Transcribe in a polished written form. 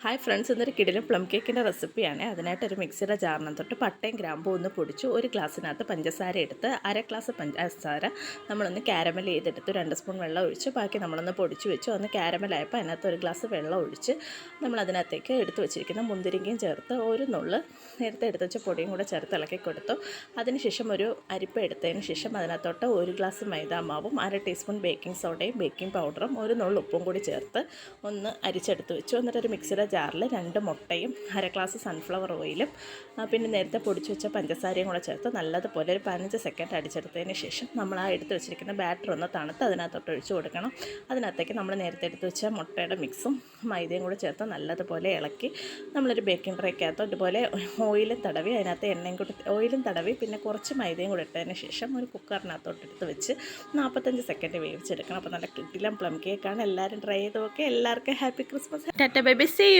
Hi friends, ഇന്നൊരു കിടിലും plum കേക്കിൻ്റെ റെസിപ്പിയാണ്. അതിനായിട്ടൊരു മിക്സിയുടെ ജാറിനകത്തോട്ട് പട്ടയും ഗ്രാമ്പും ഒന്ന് പൊടിച്ചു, ഒരു ഗ്ലാസ്സിനകത്ത് പഞ്ചസാര എടുത്ത് അര ഗ്ലാസ് പഞ്ചസാര നമ്മളൊന്ന് കാരമൽ ചെയ്തെടുത്തു. 2 സ്പൂൺ വെള്ളം ഒഴിച്ച് ബാക്കി നമ്മളൊന്ന് പൊടിച്ച് വെച്ചു. ഒന്ന് കാരമലായപ്പോൾ അതിനകത്ത് ഒരു ഗ്ലാസ് വെള്ളം ഒഴിച്ച് നമ്മളതിനകത്തേക്ക് എടുത്ത് വെച്ചിരിക്കുന്ന മുന്തിരിങ്ങയും ചേർത്ത് ഒരു നുള്ള് നേരത്തെ എടുത്ത് വെച്ച പൊടിയും കൂടെ ചേർത്ത് ഇളക്കി കൊടുത്തു. അതിനുശേഷം ഒരു അരിപ്പ എടുത്തതിന് ശേഷം അതിനകത്തോട്ട് ഒരു ഗ്ലാസ് മൈദാമാവും 1/2 ടീസ്പൂൺ ബേക്കിംഗ് സോഡയും ബേക്കിംഗ് പൗഡറും ഒരു നുള്ള് ഉപ്പും കൂടി ചേർത്ത് ഒന്ന് അരിച്ചെടുത്ത് വെച്ചു. എന്നിട്ടൊരു മിക്സിയുടെ ജാറിൽ 2 മുട്ടയും അര ഗ്ലാസ് സൺഫ്ലവർ ഓയിലും പിന്നെ നേരത്തെ പൊടിച്ച് വെച്ച പഞ്ചസാരയും കൂടെ ചേർത്ത് നല്ലതുപോലെ ഒരു 15 സെക്കൻഡ് അടിച്ചെടുത്തതിന് ശേഷം നമ്മൾ ആ എടുത്ത് വെച്ചിരിക്കുന്ന ബാറ്റർ ഒന്ന് തണുത്ത് അതിനകത്തോട്ട് ഒഴിച്ച് കൊടുക്കണം. അതിനകത്തേക്ക് നമ്മൾ നേരത്തെ എടുത്ത് വെച്ച മുട്ടയുടെ മിക്സും മൈദയും കൂടെ ചേർത്ത് നല്ലതുപോലെ ഇളക്കി നമ്മളൊരു ബേക്കിംഗ് ട്രേക്കകത്ത് ഇതുപോലെ ഓയിലും തടവി അതിനകത്ത് എണ്ണയും കൂടി ഓയിലും തടവി പിന്നെ കുറച്ച് മൈദയും കൂടെ ഇട്ടതിന് ശേഷം ഒരു കുക്കറിനകത്തോട്ട് എടുത്ത് വെച്ച് 45 സെക്കൻഡ് വേവിച്ചെടുക്കണം. അപ്പോൾ നല്ല കിടിലം പ്ലം കേക്കാണ്. എല്ലാവരും ട്രൈ ചെയ്ത് നോക്കുക. എല്ലാവർക്കും happy Christmas. Tata bye bye, see U.